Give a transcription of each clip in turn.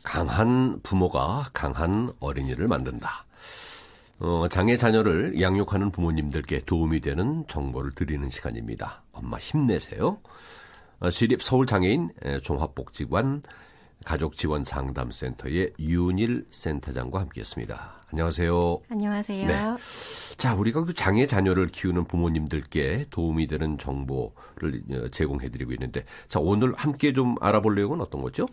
강한 부모가 강한 어린이를 만든다. 장애 자녀를 양육하는 부모님들께 도움이 되는 정보를 드리는 시간입니다. 엄마 힘내세요. 시립서울장애인 종합복지관 가족지원상담센터의 윤일 센터장과 함께했습니다. 안녕하세요. 안녕하세요. 네. 자, 우리가 그 장애 자녀를 키우는 부모님들께 도움이 되는 정보를 제공해드리고 있는데, 자, 오늘 함께 좀 알아볼 내용은 어떤 거죠?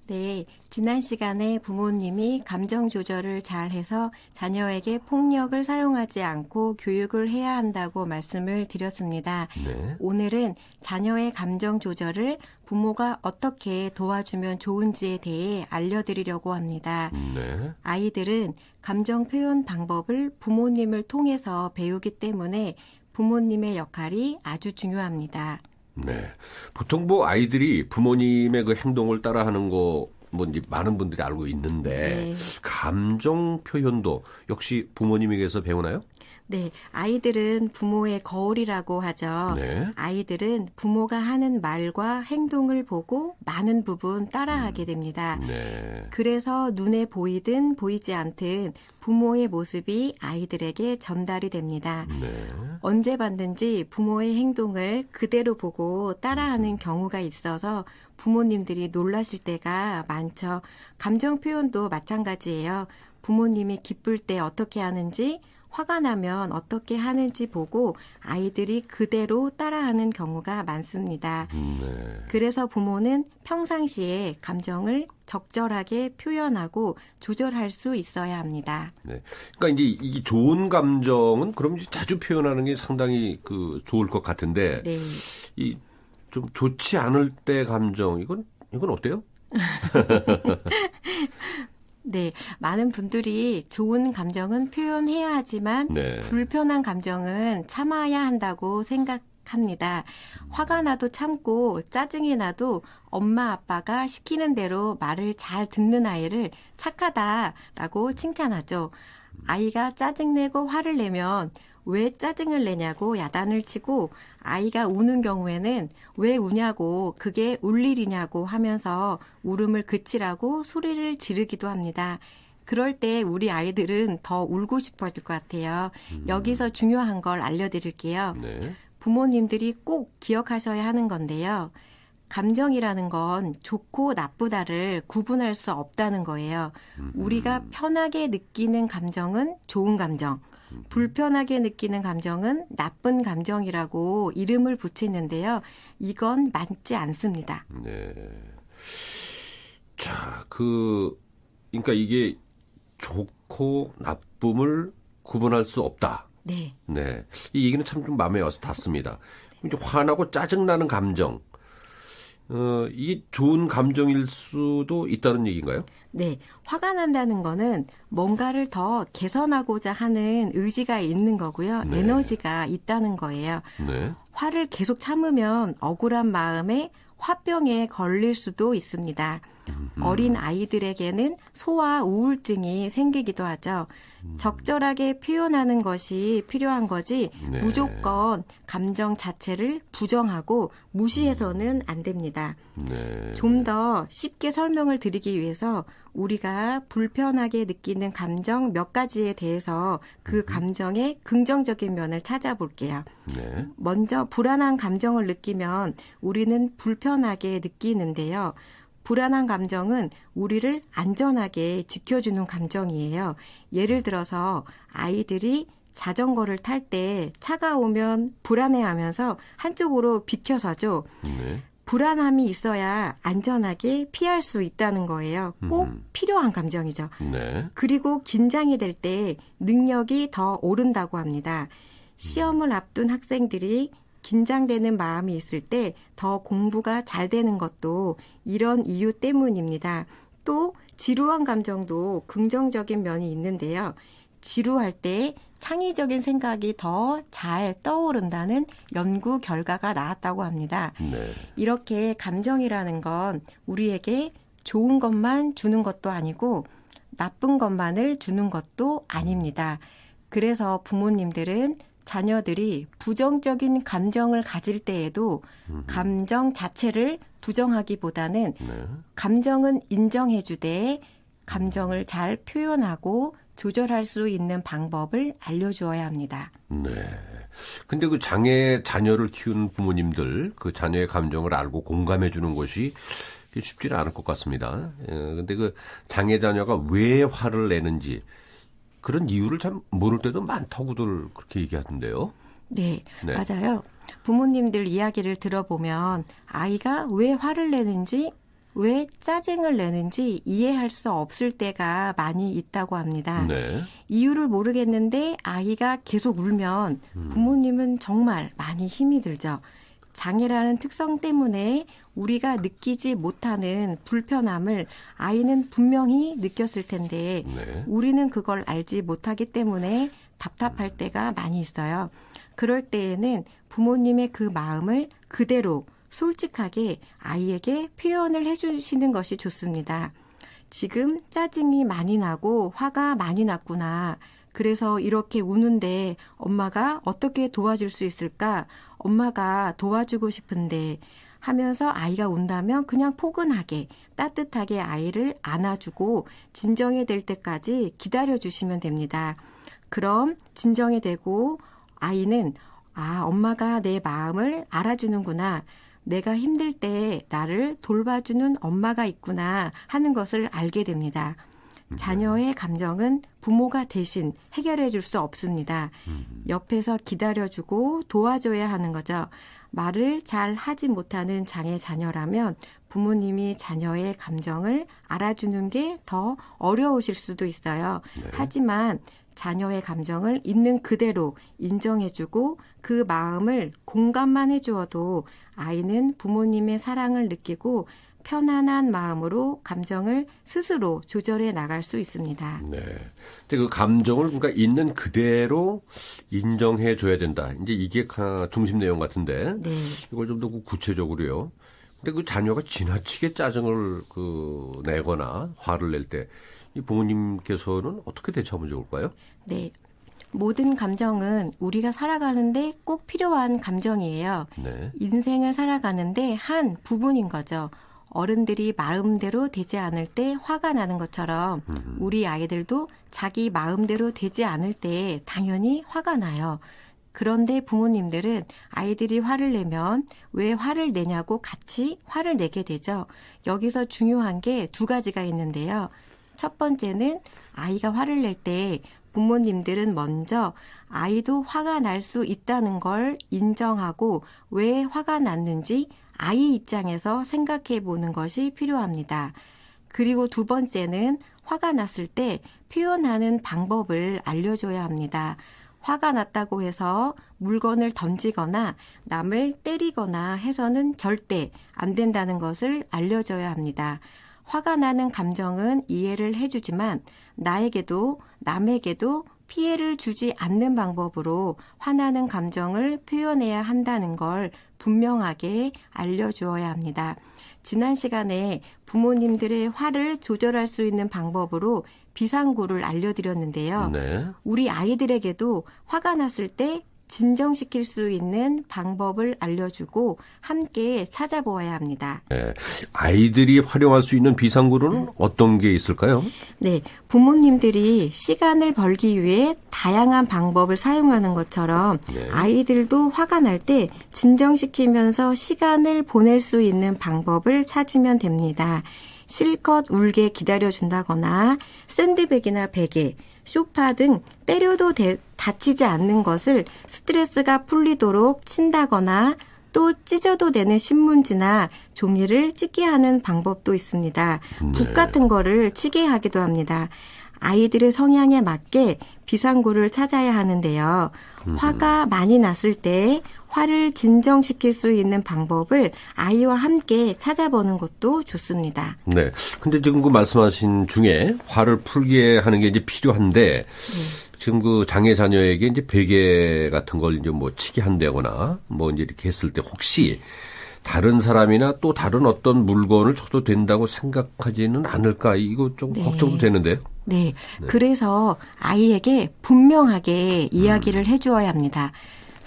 네, 지난 시간에 부모님이 감정 조절을 잘해서 자녀에게 폭력을 사용하지 않고 교육을 해야 한다고 말씀을 드렸습니다. 네. 오늘은 자녀의 감정 조절을 부모가 어떻게 도와주면 좋은지에 대해 알려드리려고 합니다. 네. 아이들은 감정 표현 방법을 부모님을 통해서 배우기 때문에 부모님의 역할이 아주 중요합니다. 네. 보통 뭐 아이들이 부모님의 그 행동을 따라하는 거 뭐 이제 많은 분들이 알고 있는데 감정 표현도 역시 부모님에게서 배우나요? 네, 아이들은 부모의 거울이라고 하죠. 네. 아이들은 부모가 하는 말과 행동을 보고 많은 부분 따라하게 됩니다. 네. 그래서 눈에 보이든 보이지 않든 부모의 모습이 아이들에게 전달이 됩니다. 네. 언제 봤든지 부모의 행동을 그대로 보고 따라하는 경우가 있어서 부모님들이 놀라실 때가 많죠. 감정 표현도 마찬가지예요. 부모님이 기쁠 때 어떻게 하는지, 화가 나면 어떻게 하는지 보고 아이들이 그대로 따라하는 경우가 많습니다. 네. 그래서 부모는 평상시에 감정을 적절하게 표현하고 조절할 수 있어야 합니다. 네. 그러니까 이제 이 좋은 감정은 그럼 이제 자주 표현하는 게 상당히 좋을 것 같은데, 네. 이 좀 좋지 않을 때 감정 이건 어때요? 네, 많은 분들이 좋은 감정은 표현해야 하지만 네. 불편한 감정은 참아야 한다고 생각합니다. 화가 나도 참고 짜증이 나도 엄마 아빠가 시키는 대로 말을 잘 듣는 아이를 착하다라고 칭찬하죠. 아이가 짜증내고 화를 내면 왜 짜증을 내냐고 야단을 치고 아이가 우는 경우에는 왜 우냐고 그게 울 일이냐고 하면서 울음을 그치라고 소리를 지르기도 합니다. 그럴 때 우리 아이들은 더 울고 싶어질 것 같아요. 여기서 중요한 걸 알려드릴게요. 네. 부모님들이 꼭 기억하셔야 하는 건데요. 감정이라는 건 좋고 나쁘다를 구분할 수 없다는 거예요. 우리가 편하게 느끼는 감정은 좋은 감정, 불편하게 느끼는 감정은 나쁜 감정이라고 이름을 붙이는데요. 이건 맞지 않습니다. 네. 자, 그러니까 이게 좋고 나쁨을 구분할 수 없다. 네. 네. 이 얘기는 참 좀 마음에 와서 닿습니다. 이제 화나고 짜증나는 감정. 이게 좋은 감정일 수도 있다는 얘기인가요? 네, 화가 난다는 거는 뭔가를 더 개선하고자 하는 의지가 있는 거고요. 네. 에너지가 있다는 거예요. 네. 화를 계속 참으면 억울한 마음에 화병에 걸릴 수도 있습니다. 어린 아이들에게는 소아 우울증이 생기기도 하죠. 적절하게 표현하는 것이 필요한 거지 네. 무조건 감정 자체를 부정하고 무시해서는 안 됩니다. 네. 좀 더 쉽게 설명을 드리기 위해서 우리가 불편하게 느끼는 감정 몇 가지에 대해서 그 감정의 긍정적인 면을 찾아볼게요. 네. 먼저 불안한 감정을 느끼면 우리는 불편하게 느끼는데요. 불안한 감정은 우리를 안전하게 지켜주는 감정이에요. 예를 들어서 아이들이 자전거를 탈 때 차가 오면 불안해하면서 한쪽으로 비켜서죠. 네. 불안함이 있어야 안전하게 피할 수 있다는 거예요. 꼭 필요한 감정이죠. 네. 그리고 긴장이 될 때 능력이 더 오른다고 합니다. 시험을 앞둔 학생들이 긴장되는 마음이 있을 때 더 공부가 잘 되는 것도 이런 이유 때문입니다. 또 지루한 감정도 긍정적인 면이 있는데요. 지루할 때 창의적인 생각이 더 잘 떠오른다는 연구 결과가 나왔다고 합니다. 네. 이렇게 감정이라는 건 우리에게 좋은 것만 주는 것도 아니고 나쁜 것만을 주는 것도 아닙니다. 그래서 부모님들은 자녀들이 부정적인 감정을 가질 때에도 감정 자체를 부정하기보다는 네. 감정은 인정해주되 감정을 잘 표현하고 조절할 수 있는 방법을 알려주어야 합니다. 네. 근데 그 장애 자녀를 키우는 부모님들 그 자녀의 감정을 알고 공감해 주는 것이 쉽지는 않을 것 같습니다. 근데 그 장애 자녀가 왜 화를 내는지 그런 이유를 참 모를 때도 많다고들 그렇게 얘기하던데요. 네, 네. 맞아요. 부모님들 이야기를 들어보면 아이가 왜 화를 내는지 왜 짜증을 내는지 이해할 수 없을 때가 많이 있다고 합니다. 네. 이유를 모르겠는데 아이가 계속 울면 부모님은 정말 많이 힘이 들죠. 장애라는 특성 때문에 우리가 느끼지 못하는 불편함을 아이는 분명히 느꼈을 텐데 네. 우리는 그걸 알지 못하기 때문에 답답할 때가 많이 있어요. 그럴 때에는 부모님의 그 마음을 그대로 솔직하게 아이에게 표현을 해주시는 것이 좋습니다. 지금 짜증이 많이 나고 화가 많이 났구나. 그래서 이렇게 우는데 엄마가 어떻게 도와줄 수 있을까? 엄마가 도와주고 싶은데 하면서 아이가 운다면 그냥 포근하게 따뜻하게 아이를 안아주고 진정이 될 때까지 기다려주시면 됩니다. 그럼 진정이 되고 아이는 엄마가 내 마음을 알아주는구나. 내가 힘들 때 나를 돌봐주는 엄마가 있구나 하는 것을 알게 됩니다. 자녀의 감정은 부모가 대신 해결해 줄 수 없습니다. 옆에서 기다려주고 도와줘야 하는 거죠. 말을 잘 하지 못하는 장애 자녀라면 부모님이 자녀의 감정을 알아주는 게 더 어려우실 수도 있어요. 네. 하지만 자녀의 감정을 있는 그대로 인정해주고 그 마음을 공감만 해주어도 아이는 부모님의 사랑을 느끼고 편안한 마음으로 감정을 스스로 조절해 나갈 수 있습니다. 네. 근데 그 감정을 그러니까 있는 그대로 인정해 줘야 된다. 이제 이게 중심 내용 같은데 네. 이걸 좀 더 구체적으로요. 근데 그 자녀가 지나치게 짜증을 내거나 화를 낼 때 이 부모님께서는 어떻게 대처하면 좋을까요? 네. 모든 감정은 우리가 살아가는데 꼭 필요한 감정이에요. 네. 인생을 살아가는데 한 부분인 거죠. 어른들이 마음대로 되지 않을 때 화가 나는 것처럼 우리 아이들도 자기 마음대로 되지 않을 때 당연히 화가 나요. 그런데 부모님들은 아이들이 화를 내면 왜 화를 내냐고 같이 화를 내게 되죠. 여기서 중요한 게 두 가지가 있는데요. 첫 번째는 아이가 화를 낼 때 부모님들은 먼저 아이도 화가 날 수 있다는 걸 인정하고 왜 화가 났는지 아이 입장에서 생각해 보는 것이 필요합니다. 그리고 두 번째는 화가 났을 때 표현하는 방법을 알려줘야 합니다. 화가 났다고 해서 물건을 던지거나 남을 때리거나 해서는 절대 안 된다는 것을 알려줘야 합니다. 화가 나는 감정은 이해를 해주지만 나에게도 남에게도 피해를 주지 않는 방법으로 화나는 감정을 표현해야 한다는 걸 분명하게 알려주어야 합니다. 지난 시간에 부모님들의 화를 조절할 수 있는 방법으로 비상구를 알려드렸는데요. 네. 우리 아이들에게도 화가 났을 때 진정시킬 수 있는 방법을 알려주고 함께 찾아보아야 합니다. 네. 아이들이 활용할 수 있는 비상구로는 어떤 게 있을까요? 네, 부모님들이 시간을 벌기 위해 다양한 방법을 사용하는 것처럼 네. 아이들도 화가 날 때 진정시키면서 시간을 보낼 수 있는 방법을 찾으면 됩니다. 실컷 울게 기다려준다거나 샌드백이나 베개, 소파 등 때려도 다치지 않는 것을 스트레스가 풀리도록 친다거나 또 찢어도 되는 신문지나 종이를 찢게 하는 방법도 있습니다. 북 같은 거를 치게 하기도 합니다. 아이들의 성향에 맞게 비상구를 찾아야 하는데요. 화가 많이 났을 때 화를 진정시킬 수 있는 방법을 아이와 함께 찾아보는 것도 좋습니다. 네. 근데 지금 그 말씀하신 중에 화를 풀게 하는 게 이제 필요한데 지금 그 장애 자녀에게 이제 베개 같은 걸 이제 뭐 치게 한다거나 뭐 이제 이렇게 했을 때 혹시 다른 사람이나 또 다른 어떤 물건을 쳐도 된다고 생각하지는 않을까? 이거 좀 걱정도 되는데요. 네. 그래서 아이에게 분명하게 이야기를 해주어야 합니다.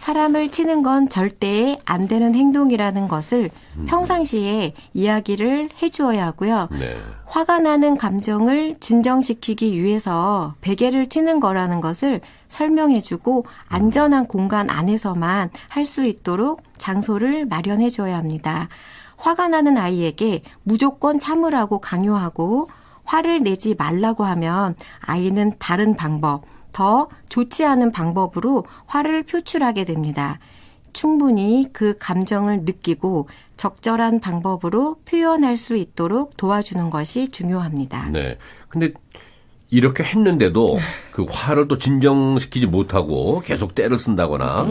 사람을 치는 건 절대 안 되는 행동이라는 것을 평상시에 이야기를 해주어야 하고요. 네. 화가 나는 감정을 진정시키기 위해서 베개를 치는 거라는 것을 설명해주고 안전한 공간 안에서만 할 수 있도록 장소를 마련해 줘야 합니다. 화가 나는 아이에게 무조건 참으라고 강요하고 화를 내지 말라고 하면 아이는 다른 방법, 더 좋지 않은 방법으로 화를 표출하게 됩니다. 충분히 그 감정을 느끼고 적절한 방법으로 표현할 수 있도록 도와주는 것이 중요합니다. 네. 근데 이렇게 했는데도 그 화를 또 진정시키지 못하고 계속 때를 쓴다거나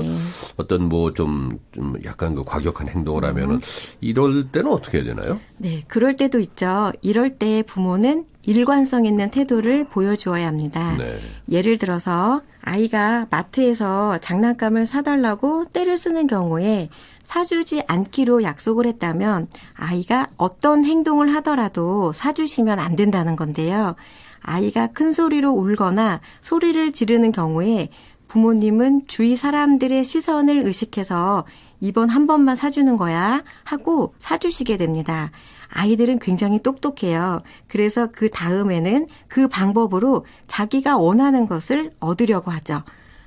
어떤 뭐 좀 약간 그 과격한 행동을 하면은 이럴 때는 어떻게 해야 되나요? 네, 그럴 때도 있죠. 이럴 때 부모는 일관성 있는 태도를 보여주어야 합니다. 네. 예를 들어서 아이가 마트에서 장난감을 사달라고 떼를 쓰는 경우에 사주지 않기로 약속을 했다면 아이가 어떤 행동을 하더라도 사주시면 안 된다는 건데요. 아이가 큰 소리로 울거나 소리를 지르는 경우에 부모님은 주위 사람들의 시선을 의식해서 이번 한 번만 사주는 거야 하고 사주시게 됩니다. 아이들은 굉장히 똑똑해요. 그래서 그 다음에는 그 방법으로 자기가 원하는 것을 얻으려고 하죠.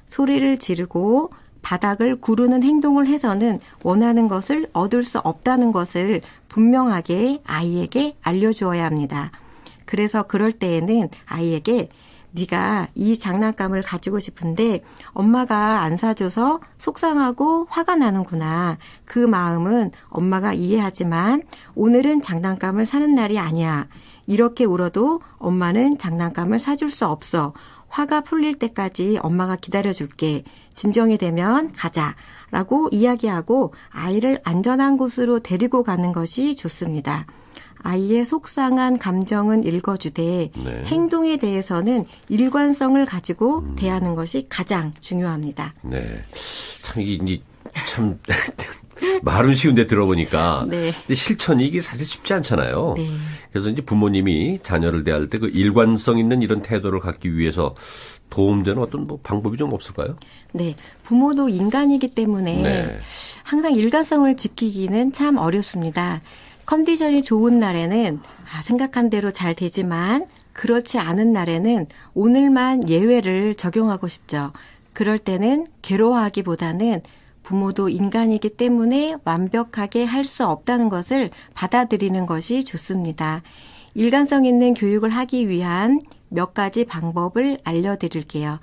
소리를 지르고 바닥을 구르는 행동을 해서는 원하는 것을 얻을 수 없다는 것을 분명하게 아이에게 알려주어야 합니다. 그래서 그럴 때에는 아이에게 네가 이 장난감을 가지고 싶은데 엄마가 안 사줘서 속상하고 화가 나는구나. 그 마음은 엄마가 이해하지만 오늘은 장난감을 사는 날이 아니야. 이렇게 울어도 엄마는 장난감을 사줄 수 없어. 화가 풀릴 때까지 엄마가 기다려줄게. 진정이 되면 가자. 라고 이야기하고 아이를 안전한 곳으로 데리고 가는 것이 좋습니다. 아이의 속상한 감정은 읽어주되 네. 행동에 대해서는 일관성을 가지고 대하는 것이 가장 중요합니다. 네. 참 이게 참 말은 쉬운데 들어보니까 네. 근데 실천이 이게 사실 쉽지 않잖아요. 네. 그래서 이제 부모님이 자녀를 대할 때 그 일관성 있는 이런 태도를 갖기 위해서 도움되는 어떤 뭐 방법이 좀 없을까요? 네. 부모도 인간이기 때문에 네. 항상 일관성을 지키기는 참 어렵습니다. 컨디션이 좋은 날에는 생각한 대로 잘 되지만 그렇지 않은 날에는 오늘만 예외를 적용하고 싶죠. 그럴 때는 괴로워하기보다는 부모도 인간이기 때문에 완벽하게 할 수 없다는 것을 받아들이는 것이 좋습니다. 일관성 있는 교육을 하기 위한 몇 가지 방법을 알려드릴게요.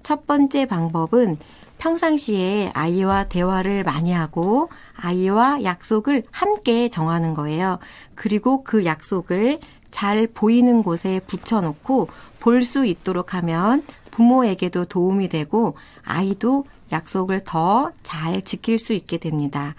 첫 번째 방법은 평상시에 아이와 대화를 많이 하고 아이와 약속을 함께 정하는 거예요. 그리고 그 약속을 잘 보이는 곳에 붙여놓고 볼 수 있도록 하면 부모에게도 도움이 되고 아이도 약속을 더 잘 지킬 수 있게 됩니다.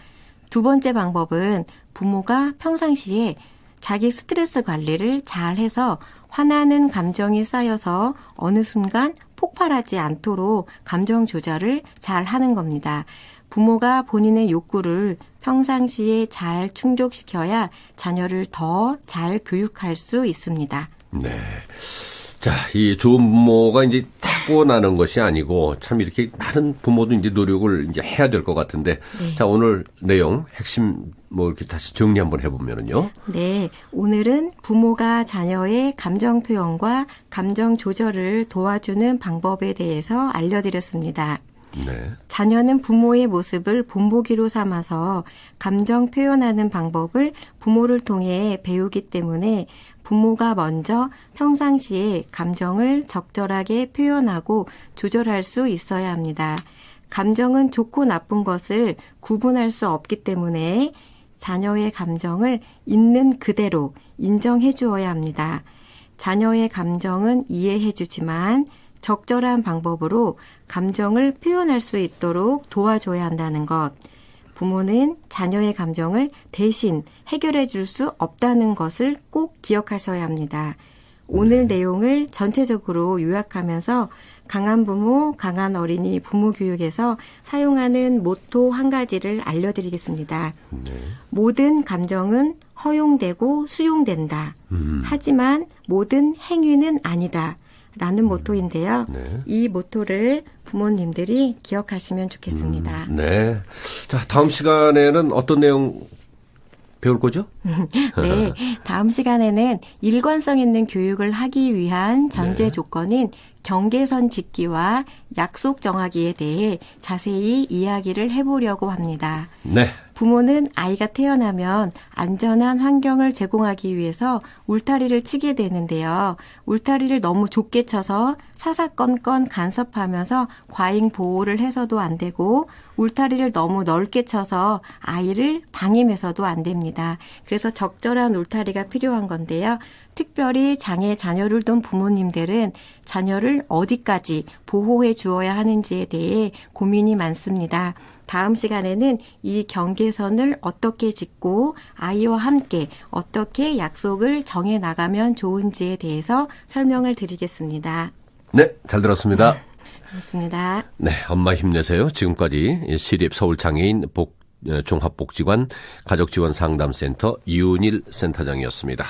두 번째 방법은 부모가 평상시에 자기 스트레스 관리를 잘 해서 화나는 감정이 쌓여서 어느 순간 폭발하지 않도록 감정 조절을 잘 하는 겁니다. 부모가 본인의 욕구를 평상시에 잘 충족시켜야 자녀를 더 잘 교육할 수 있습니다. 네. 자, 이 좋은 부모가 이제 타고나는 것이 아니고 참 이렇게 많은 부모도 이제 노력을 이제 해야 될 것 같은데. 네. 자, 오늘 내용 핵심 뭐 이렇게 다시 정리 한번 해보면은요. 네, 오늘은 부모가 자녀의 감정 표현과 감정 조절을 도와주는 방법에 대해서 알려드렸습니다. 네. 자녀는 부모의 모습을 본보기로 삼아서 감정 표현하는 방법을 부모를 통해 배우기 때문에 부모가 먼저 평상시에 감정을 적절하게 표현하고 조절할 수 있어야 합니다. 감정은 좋고 나쁜 것을 구분할 수 없기 때문에 자녀의 감정을 있는 그대로 인정해 주어야 합니다. 자녀의 감정은 이해해 주지만 적절한 방법으로 감정을 표현할 수 있도록 도와줘야 한다는 것. 부모는 자녀의 감정을 대신 해결해 줄 수 없다는 것을 꼭 기억하셔야 합니다. 오늘 내용을 전체적으로 요약하면서 강한 부모, 강한 어린이 부모 교육에서 사용하는 모토 한 가지를 알려드리겠습니다. 네. 모든 감정은 허용되고 수용된다. 하지만 모든 행위는 아니다. 라는 모토인데요. 네. 이 모토를 부모님들이 기억하시면 좋겠습니다. 네. 자, 다음 시간에는 어떤 내용 배울 거죠? 네, 다음 시간에는 일관성 있는 교육을 하기 위한 전제 조건인 경계선 짓기와 약속 정하기에 대해 자세히 이야기를 해보려고 합니다. 네. 부모는 아이가 태어나면 안전한 환경을 제공하기 위해서 울타리를 치게 되는데요. 울타리를 너무 좁게 쳐서 사사건건 간섭하면서 과잉 보호를 해서도 안 되고 울타리를 너무 넓게 쳐서 아이를 방임해서도 안 됩니다. 그래서 적절한 울타리가 필요한 건데요. 특별히 장애 자녀를 둔 부모님들은 자녀를 어디까지 보호해 주어야 하는지에 대해 고민이 많습니다. 다음 시간에는 이 경계선을 어떻게 짓고 아이와 함께 어떻게 약속을 정해 나가면 좋은지에 대해서 설명을 드리겠습니다. 네, 잘 들었습니다. 그렇습니다. 네, 엄마 힘내세요. 지금까지 시립서울장애인 종합복지관 가족지원상담센터 이윤일 센터장이었습니다.